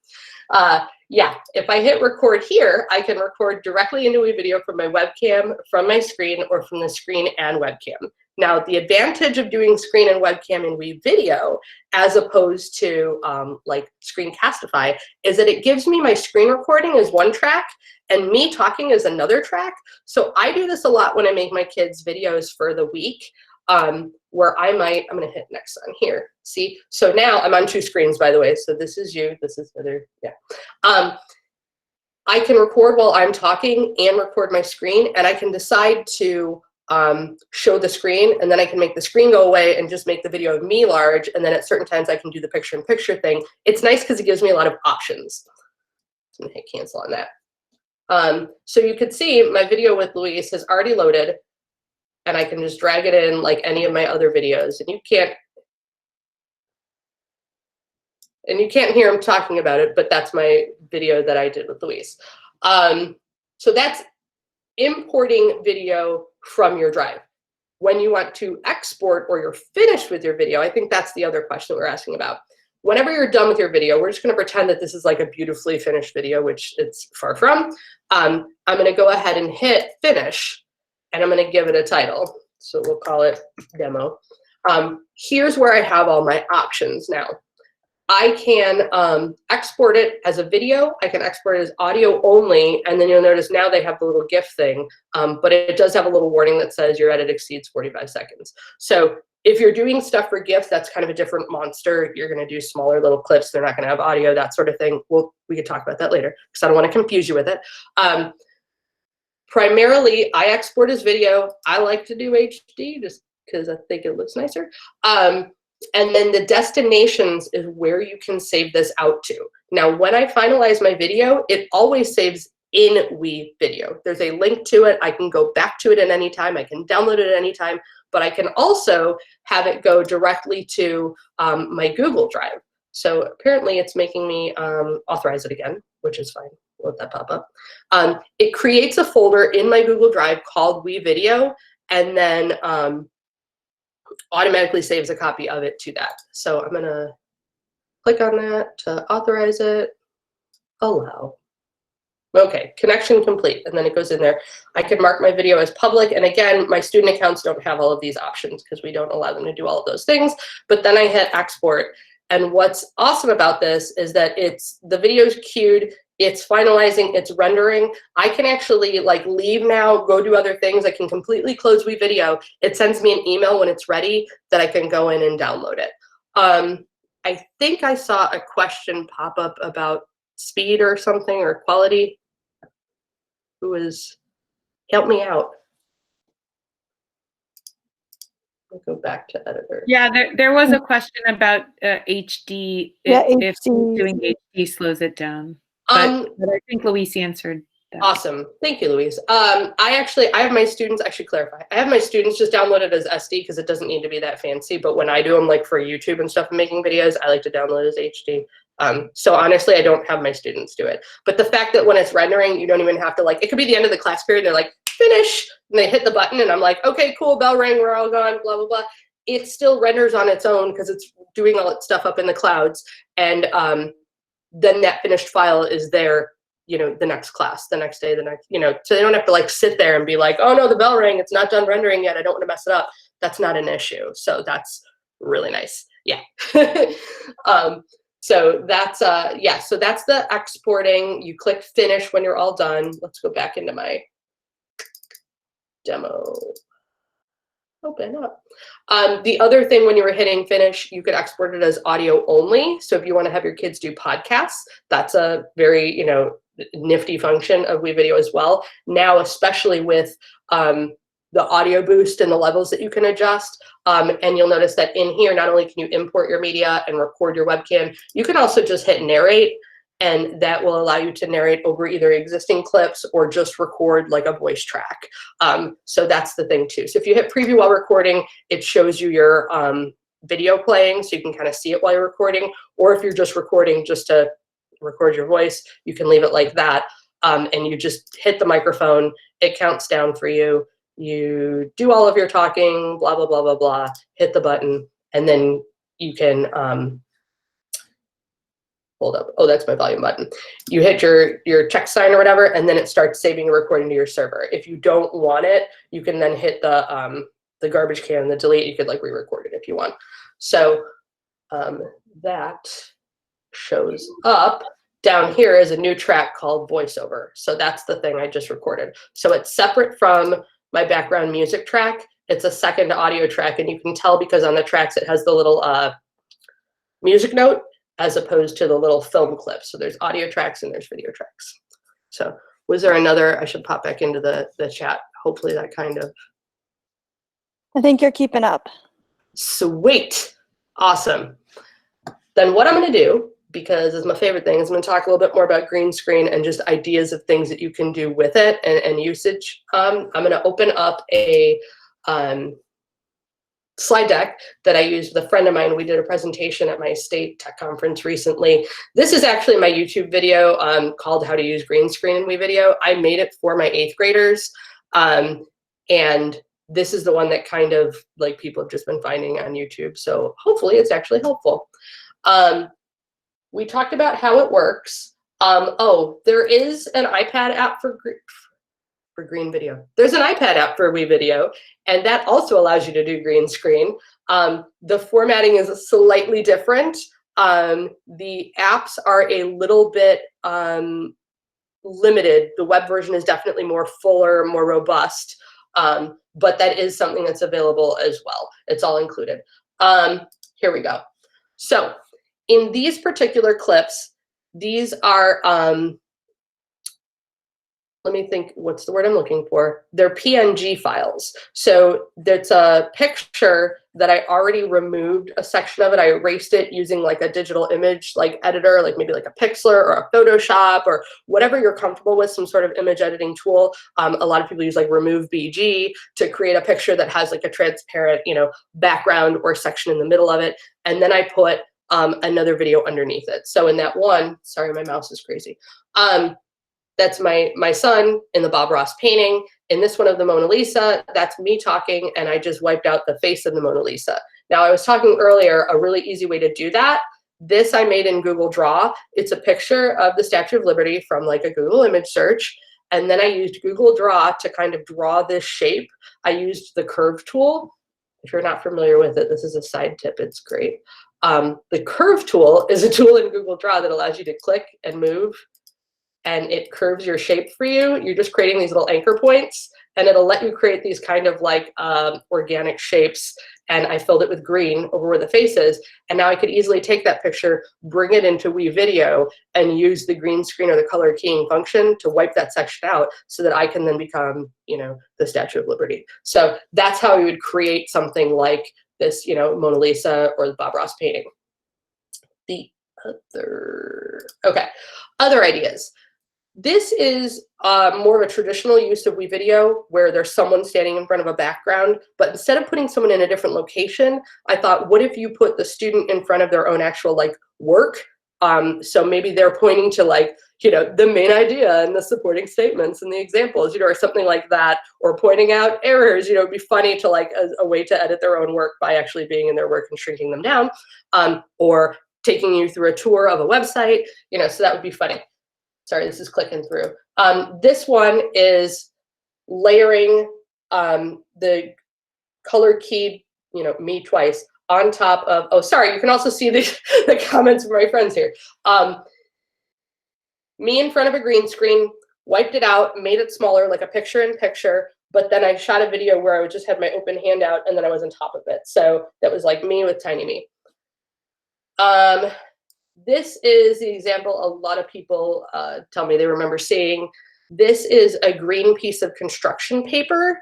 Yeah, if I hit record here, I can record directly into a video from my webcam, from my screen, or from the screen and webcam. Now, the advantage of doing screen and webcam in WeVideo, as opposed to like Screencastify, is that it gives me my screen recording as one track and me talking as another track. So I do this a lot when I make my kids videos for the week. where I'm going to hit next on here. See, so now I'm on 2 screens, by the way. So this is you, this is the other, yeah. I can record while I'm talking and record my screen, and I can decide to show the screen, and then I can make the screen go away and just make the video of me large, and then at certain times I can do the picture-in-picture thing. It's nice because it gives me a lot of options. I'm gonna hit cancel on that. So you could see my video with Luis has already loaded, and I can just drag it in like any of my other videos, and you can't hear him talking about it, but that's my video that I did with Luis. So that's importing video from your drive. When you want to export or you're finished with your video, I think that's the other question we're asking about. Whenever you're done with your video, we're just going to pretend that this is like a beautifully finished video, which it's far from. I'm going to go ahead and hit finish, and I'm going to give it a title. So we'll call it demo. Here's where I have all my options now. I can export it as a video. I can export it as audio only. And then you'll notice now they have the little GIF thing, but it does have a little warning that says your edit exceeds 45 seconds. So if you're doing stuff for GIFs, that's kind of a different monster. You're going to do smaller little clips. They're not going to have audio, that sort of thing. Well, we could talk about that later because I don't want to confuse you with it. Primarily, I export as video. I like to do HD just because I think it looks nicer. And then the destinations is where you can save this out to. Now, when I finalize my video, it always saves in WeVideo. There's a link to it. I can go back to it at any time. I can download it at any time, but I can also have it go directly to my Google Drive. So apparently it's making me authorize it again, which is fine. We'll let that pop up. It creates a folder in my Google Drive called WeVideo, and then automatically saves a copy of it to that. So I'm gonna click on that to authorize it, allow. Okay, connection complete, and then it goes in there. I can mark my video as public, and again, my student accounts don't have all of these options because we don't allow them to do all of those things, but then I hit export, and what's awesome about this is that the video's queued, it's finalizing, it's rendering. I can actually like leave now, go do other things. I can completely close WeVideo. It sends me an email when it's ready that I can go in and download it. I think I saw a question pop up about speed or something, or quality. Help me out. I'll go back to editor. Yeah, there was a question about HD, if doing HD slows it down. But I think Luis answered that. Awesome. Thank you, Louise. I have my students, I should clarify. I have my students just download it as SD because it doesn't need to be that fancy. But when I do them like for YouTube and stuff and making videos, I like to download it as HD. So honestly, I don't have my students do it. But the fact that when it's rendering, you don't even have to like, it could be the end of the class period. They're like, finish. And they hit the button and I'm like, okay, cool, bell rang, we're all gone, blah, blah, blah. It still renders on its own because it's doing all its stuff up in the clouds. And then that finished file is there, the next class, the next day, so they don't have to like sit there and be like, oh no, the bell rang, it's not done rendering yet, I don't want to mess it up. That's not an issue. So that's really nice. Yeah. So that's, so that's the exporting. You click finish when you're all done. Let's go back into my demo. Open up. The other thing when you were hitting finish, you could export it as audio only. So if you want to have your kids do podcasts, that's a very, nifty function of WeVideo as well. Now, especially with the audio boost and the levels that you can adjust. And you'll notice that in here, not only can you import your media and record your webcam, you can also just hit narrate, and that will allow you to narrate over either existing clips or just record like a voice track. So that's the thing too. So if you hit preview while recording, it shows you your video playing, so you can kind of see it while you're recording. Or if you're just recording just to record your voice, you can leave it like that. And you just hit the microphone, it counts down for you. You do all of your talking, blah, blah, blah, blah, blah, hit the button, and then you can, hold up. Oh, that's my volume button. You hit your check sign or whatever, and then it starts saving your recording to your server. If you don't want it, you can then hit the garbage can, the delete. You could like re-record it if you want. So that shows up. Down here is a new track called voiceover. So that's the thing I just recorded. So it's separate from my background music track, it's a second audio track, and you can tell because on the tracks it has the little music note as opposed to the little film clip. So there's audio tracks and there's video tracks. So was there another? I should pop back into the chat. Hopefully that kind of. I think you're keeping up. Sweet. Awesome. Then what I'm going to do, because it's my favorite thing, is I'm going to talk a little bit more about green screen and just ideas of things that you can do with it and usage. I'm going to open up a slide deck that I used with a friend of mine. We did a presentation at my state tech conference recently. This is actually my YouTube video called How to Use Green Screen in WeVideo. I made it for my 8th graders. And this is the one that kind of like people have just been finding on YouTube. So hopefully it's actually helpful. We talked about how it works. Oh, there is an iPad app for green video. There's an iPad app for WeVideo, and that also allows you to do green screen. The formatting is slightly different. The apps are a little bit limited. The web version is definitely more fuller, more robust, but that is something that's available as well. It's all included. Here we go. So in these particular clips, these are, let me think, what's the word I'm looking for? They're PNG files. So there's a picture that I already removed a section of it. I erased it using like a digital image like editor, like maybe like a Pixlr or a Photoshop or whatever you're comfortable with, some sort of image editing tool. A lot of people use like Remove BG to create a picture that has like a transparent, you know, background or section in the middle of it. And then I put another video underneath it. So in that one, sorry, my mouse is crazy. That's my son in the Bob Ross painting. In this one of the Mona Lisa, that's me talking, and I just wiped out the face of the Mona Lisa. Now, I was talking earlier, a really easy way to do that. This I made in Google Draw. It's a picture of the Statue of Liberty from like a Google image search. And then I used Google Draw to kind of draw this shape. I used the curve tool. If you're not familiar with it, this is a side tip, it's great. The curve tool is a tool in Google Draw that allows you to click and move, and it curves your shape for you. You're just creating these little anchor points, and it'll let you create these kind of like organic shapes. And I filled it with green over where the face is. And now I could easily take that picture, bring it into WeVideo, and use the green screen or the color keying function to wipe that section out so that I can then become, you know, the Statue of Liberty. So that's how we would create something like this, you know, Mona Lisa or the Bob Ross painting. The other ideas. This is more of a traditional use of WeVideo where there's someone standing in front of a background, but instead of putting someone in a different location, I thought, what if you put the student in front of their own actual like work? So maybe they're pointing to like, you know, the main idea and the supporting statements and the examples, you know, or something like that, or pointing out errors. You know, it'd be funny to like a way to edit their own work by actually being in their work and shrinking them down, or taking you through a tour of a website, you know, so that would be funny. Sorry, this is clicking through. This one is layering the color keyed, you know, me twice on top of, oh, sorry, you can also see the comments from my friends here. Me in front of a green screen, wiped it out, made it smaller, like a picture-in-picture, but then I shot a video where I would just have my open handout and then I was on top of it. So that was like me with tiny me. This is the example a lot of people tell me they remember seeing. This is a green piece of construction paper.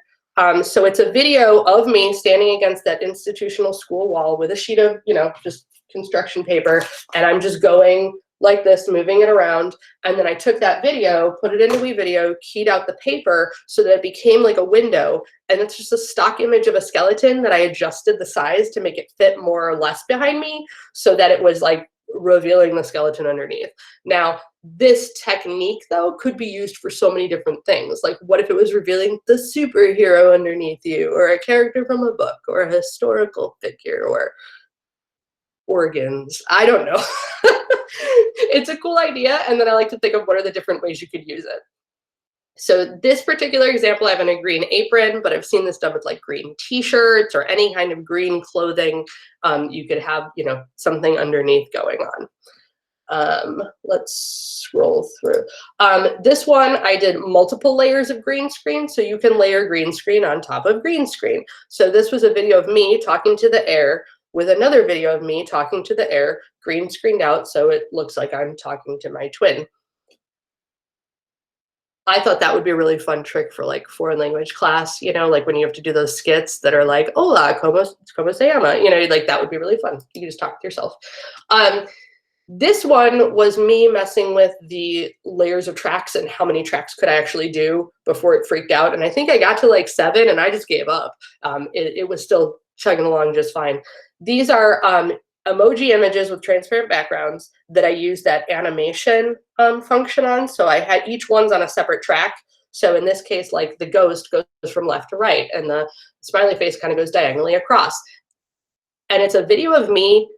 So it's a video of me standing against that institutional school wall with a sheet of, you know, just construction paper. And I'm just going like this, moving it around. And then I took that video, put it into WeVideo, keyed out the paper so that it became like a window. And it's just a stock image of a skeleton that I adjusted the size to make it fit more or less behind me so that it was like revealing the skeleton underneath. Now, this technique, though, could be used for so many different things. Like, what if it was revealing the superhero underneath you, or a character from a book, or a historical figure, or organs? I don't know. It's a cool idea, and then I like to think of what are the different ways you could use it. So this particular example, I have on a green apron, but I've seen this done with like green t-shirts or any kind of green clothing. You could have, you know, something underneath going on. Let's scroll through. This one, I did multiple layers of green screen, so you can layer green screen on top of green screen. So this was a video of me talking to the air with another video of me talking to the air, green screened out, so it looks like I'm talking to my twin. I thought that would be a really fun trick for like foreign language class, you know, like when you have to do those skits that are like, hola, como se llama? You know, like that would be really fun. You can just talk to yourself. This one was me messing with the layers of tracks and how many tracks could I actually do before it freaked out. And I think I got to like 7 and I just gave up. It was still chugging along just fine. These are emoji images with transparent backgrounds that I use that animation function on. So I had each one's on a separate track. So in this case, like the ghost goes from left to right and the smiley face kind of goes diagonally across. And it's a video of me.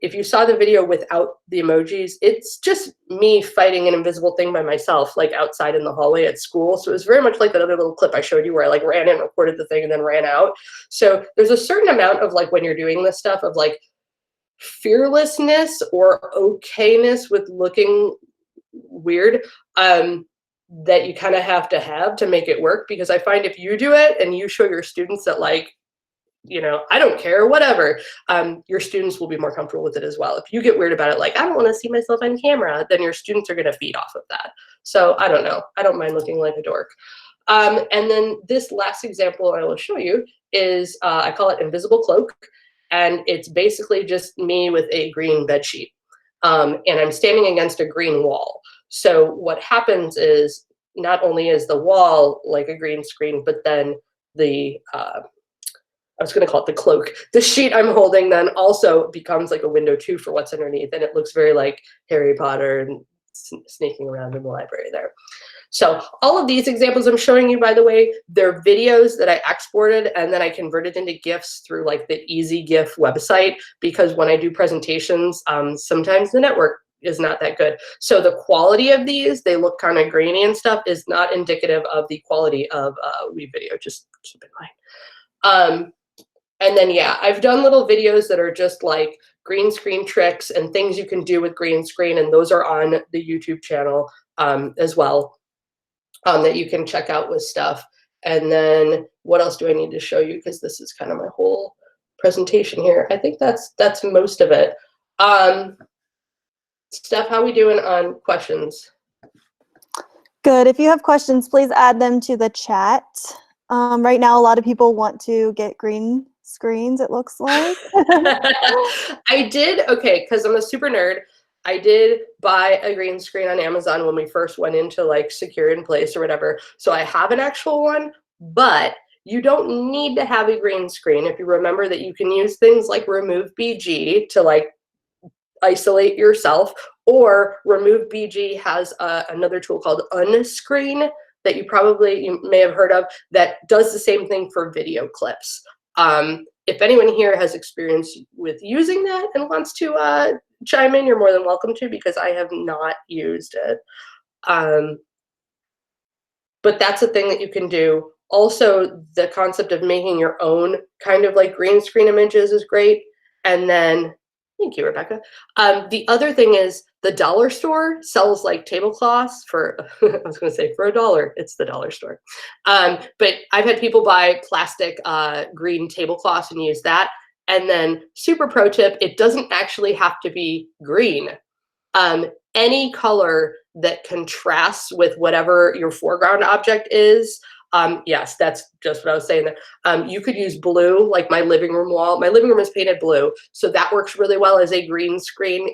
If you saw the video without the emojis, it's just me fighting an invisible thing by myself, like outside in the hallway at school. So it was very much like that other little clip I showed you where I like ran in, recorded the thing, and then ran out. So there's a certain amount of like when you're doing this stuff of like fearlessness or okayness with looking weird that you kind of have to make it work. Because I find if you do it and you show your students that like, you know, I don't care, whatever, your students will be more comfortable with it as well. If you get weird about it, like, I don't want to see myself on camera, then your students are going to feed off of that. So I don't know. I don't mind looking like a dork. And then this last example I will show you is, I call it Invisible Cloak. And it's basically just me with a green bed sheet. And I'm standing against a green wall. So what happens is not only is the wall like a green screen, but then the, I was going to call it the cloak. The sheet I'm holding then also becomes like a window too for what's underneath. And it looks very like Harry Potter and sneaking around in the library there. So all of these examples I'm showing you, by the way, they're videos that I exported and then I converted into GIFs through like the Easy GIF website, because when I do presentations, sometimes the network is not that good. So the quality of these, they look kind of grainy and stuff, is not indicative of the quality of WeVideo. Just keep in mind. And then, yeah, I've done little videos that are just like green screen tricks and things you can do with green screen. And those are on the YouTube channel as well, that you can check out with stuff. And then what else do I need to show you? Because this is kind of my whole presentation here. I think that's most of it. Steph, how are we doing on questions? Good. If you have questions, please add them to the chat. Right now, a lot of people want to get green screens, it looks like. I did, okay, because I'm a super nerd. I did buy a green screen on Amazon when we first went into like secure in place or whatever. So I have an actual one, but you don't need to have a green screen. If you remember that you can use things like Remove BG to like isolate yourself, or Remove BG has another tool called Unscreen that you may have heard of that does the same thing for video clips. If anyone here has experience with using that and wants to chime in, you're more than welcome to, because I have not used it. But that's a thing that you can do. Also, the concept of making your own kind of like green screen images is great. And then, thank you, Rebecca. The other thing is the dollar store sells like tablecloths for, I was going to say for $1. It's the dollar store. But I've had people buy plastic green tablecloths and use that. And then super pro tip, it doesn't actually have to be green. Any color that contrasts with whatever your foreground object is. Yes, that's just what I was saying there. You could use blue, like my living room wall. My living room is painted blue, so that works really well as a green screen.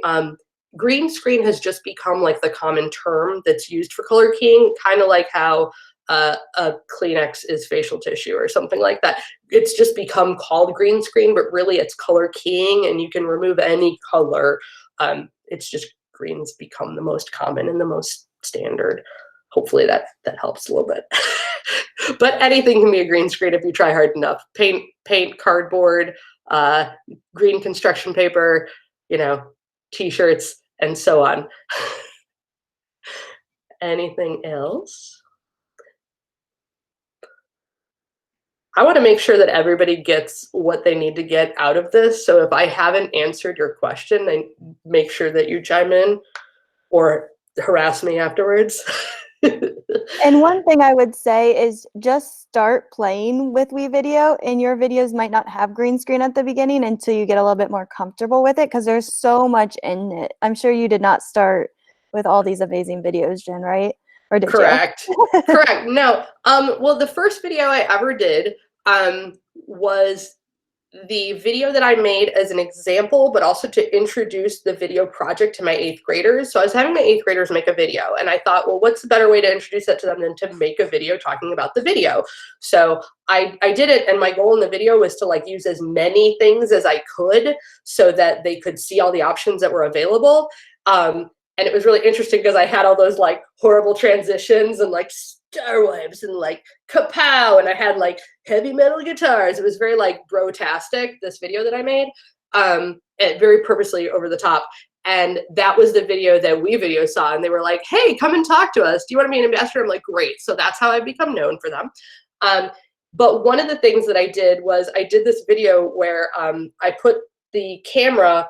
Green screen has just become like the common term that's used for color keying, kind of like how a Kleenex is facial tissue or something like that. It's just become called green screen, but really it's color keying, and you can remove any color. It's just greens become the most common and the most standard. Hopefully that helps a little bit. But anything can be a green screen if you try hard enough. Paint, cardboard, green construction paper, you know, t-shirts, and so on. Anything else? I want to make sure that everybody gets what they need to get out of this. So if I haven't answered your question, then make sure that you chime in or harass me afterwards. And one thing I would say is just start playing with WeVideo, and your videos might not have green screen at the beginning until you get a little bit more comfortable with it, because there's so much in it. I'm sure you did not start with all these amazing videos, Jen, right? Or did Correct. you? Correct. No. Well, the first video I ever did was the video that I made as an example, but also to introduce the video project to my 8th graders. So I was having my 8th graders make a video, and I thought, well, what's the better way to introduce that to them than to make a video talking about the video? So I did it, and my goal in the video was to like use as many things as I could so that they could see all the options that were available. And it was really interesting because I had all those like horrible transitions and like Star Wipes and like kapow, and I had like heavy metal guitars. It was very like bro-tastic, this video that I made, and very purposely over the top. And that was the video that WeVideo saw, and they were like, hey, come and talk to us. Do you want to be an ambassador? I'm like, great. So that's how I've become known for them. But one of the things that I did was I did this video where I put the camera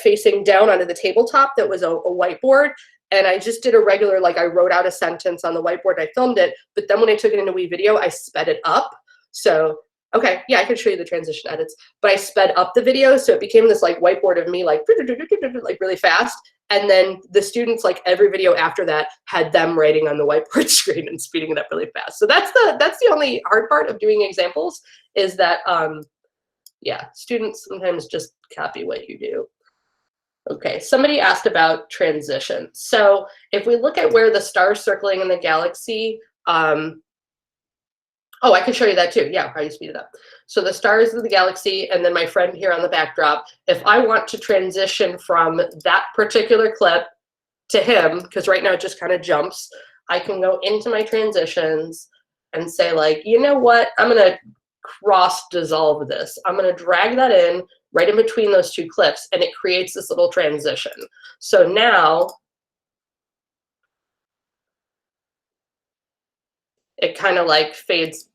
facing down onto the tabletop that was a whiteboard. And I just did a regular, like I wrote out a sentence on the whiteboard, I filmed it, but then when I took it into WeVideo, I sped it up. So, okay, yeah, I can show you the transition edits, but I sped up the video. So it became this like whiteboard of me like really fast. And then the students, like every video after that had them writing on the whiteboard screen and speeding it up really fast. So that's the only hard part of doing examples is that, yeah, students sometimes just copy what you do. Okay, somebody asked about transitions. So if we look at where the stars circling in the galaxy, oh, I can show you that too. Yeah, how you speed it up. So the stars of the galaxy, and then my friend here on the backdrop, if I want to transition from that particular clip to him, because right now it just kind of jumps, I can go into my transitions and say like, you know what, I'm gonna cross dissolve this. I'm gonna drag that in right in between those two clips, and it creates this little transition. So now it kind of like fades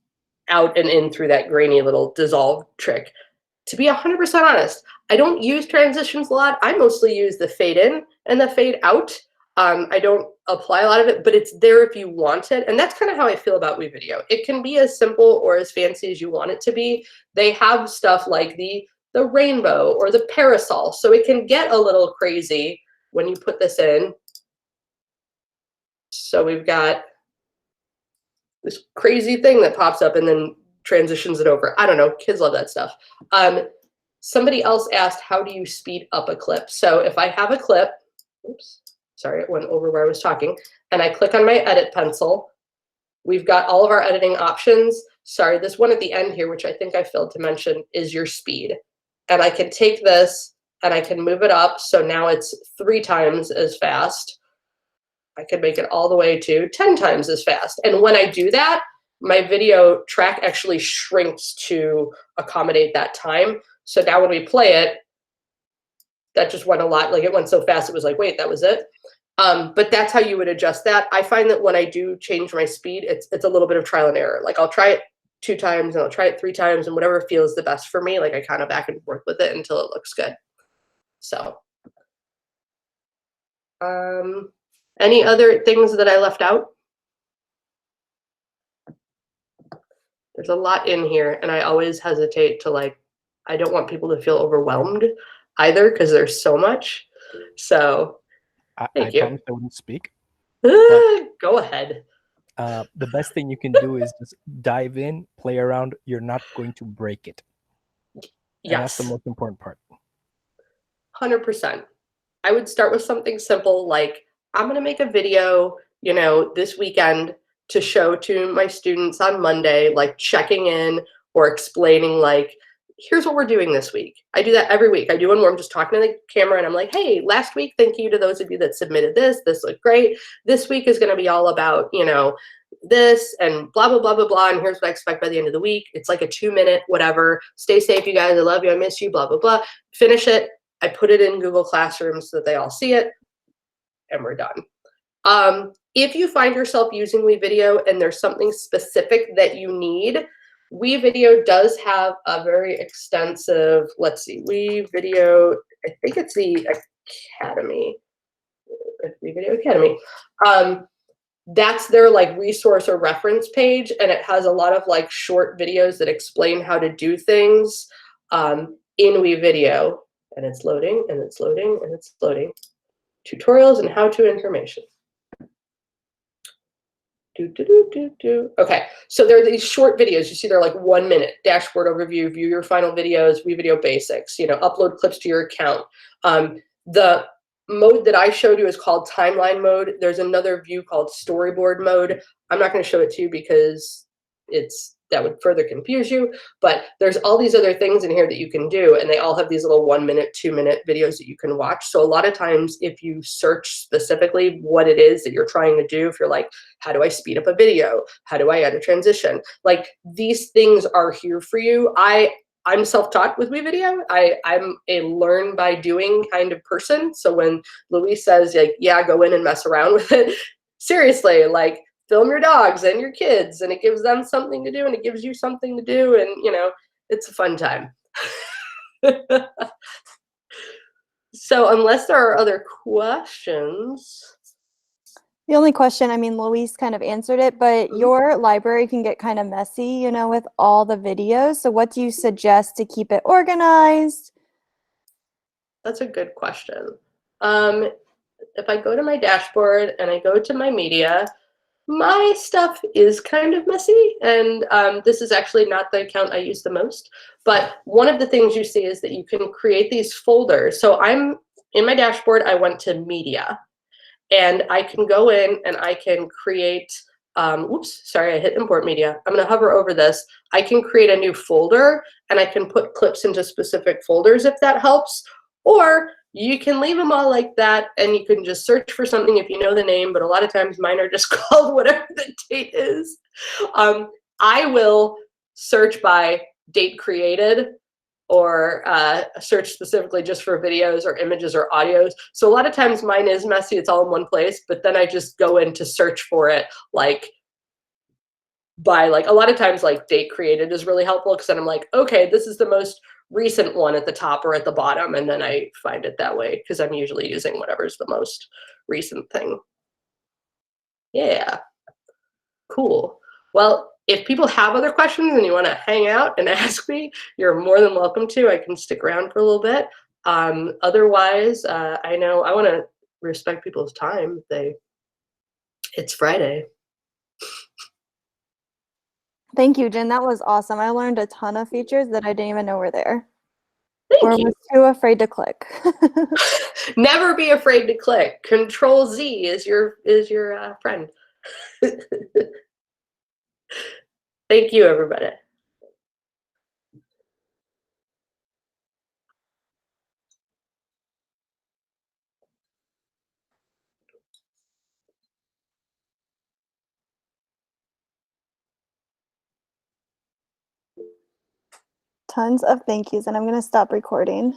out and in through that grainy little dissolve trick. To be 100% honest, I don't use transitions a lot. I mostly use the fade in and the fade out. I don't apply a lot of it, but it's there if you want it. And that's kind of how I feel about WeVideo. It can be as simple or as fancy as you want it to be. They have stuff like the rainbow or the parasol. So it can get a little crazy when you put this in. So we've got this crazy thing that pops up and then transitions it over. I don't know, kids love that stuff. Somebody else asked, how do you speed up a clip? So if I have a clip, oops, sorry, it went over where I was talking, and I click on my edit pencil, we've got all of our editing options. Sorry, this one at the end here, which I think I failed to mention, is your speed. And I can take this and I can move it up. So now it's 3 times as fast. I can make it all the way to 10 times as fast. And when I do that, my video track actually shrinks to accommodate that time. So now when we play it, that just went a lot, like it went so fast, it was like, wait, that was it. But that's how you would adjust that. I find that when I do change my speed, it's a little bit of trial and error. Like I'll try it 2 times and I'll try it 3 times, and whatever feels the best for me, like I kind of back and forth with it until it looks good. So, any other things that I left out? There's a lot in here, and I always hesitate to like, I don't want people to feel overwhelmed either because there's so much. So, thank you. I promised I wouldn't speak. Go ahead. The best thing you can do is just dive in, play around. You're not going to break it. Yes. And that's the most important part. 100%. I would start with something simple like, I'm going to make a video, you know, this weekend to show to my students on Monday, like checking in or explaining like, here's what we're doing this week. I do that every week. I do one where I'm just talking to the camera and I'm like, hey, last week, thank you to those of you that submitted this. This looked great. This week is going to be all about, you know, this and blah, blah, blah, blah, blah. And here's what I expect by the end of the week. It's like a 2-minute, whatever. Stay safe, you guys. I love you. I miss you, blah, blah, blah. Finish it. I put it in Google Classroom so that they all see it, and we're done. If you find yourself using WeVideo and there's something specific that you need, WeVideo does have a very extensive, let's see, WeVideo, I think it's the Academy, WeVideo Academy. That's their like resource or reference page, and it has a lot of like short videos that explain how to do things in WeVideo. And it's loading, and it's loading, and it's loading. Tutorials and how-to information. Okay, so there are these short videos. You see they're like 1 minute. Dashboard overview, view your final videos, WeVideo basics, you know, upload clips to your account. The mode that I showed you is called timeline mode. There's another view called storyboard mode. I'm not going to show it to you because that would further confuse you, but there's all these other things in here that you can do, and they all have these little 1 minute, 2 minute videos that you can watch. So a lot of times if you search specifically what it is that you're trying to do, if you're like, how do I speed up a video? How do I add a transition? Like, these things are here for you. I'm self-taught with WeVideo. I'm a learn by doing kind of person. So when Louise says, like, yeah, go in and mess around with it, seriously, like, film your dogs and your kids, and it gives them something to do, and it gives you something to do, and you know, it's a fun time. So unless there are other questions. The only question, I mean, Louise kind of answered it, but your library can get kind of messy, you know, with all the videos. So what do you suggest to keep it organized? That's a good question. If I go to my dashboard and I go to my media, my stuff is kind of messy, and this is actually not the account I use the most. But one of the things you see is that you can create these folders. So I'm in my dashboard, I went to media, and I can go in and I can create, oops, sorry, I hit import media. I'm going to hover over this. I can create a new folder, and I can put clips into specific folders if that helps. Or you can leave them all like that, and you can just search for something if you know the name, but a lot of times mine are just called whatever the date is. I will search by date created, or search specifically just for videos or images or audios. So a lot of times mine is messy, it's all in one place, but then I just go in to search for it, like by like, a lot of times like date created is really helpful, because then I'm like, okay, this is the most recent one at the top or at the bottom, and then I find it that way because I'm usually using whatever's the most recent thing. Yeah, cool. Well, if people have other questions and you want to hang out and ask me, you're more than welcome to. I can stick around for a little bit. Otherwise, I know I want to respect people's time. It's Friday. Thank you, Jen. That was awesome. I learned a ton of features that I didn't even know were there. Thank you. Was too afraid to click. Never be afraid to click. Control Z is your friend. Thank you, everybody. Tons of thank yous, and I'm going to stop recording.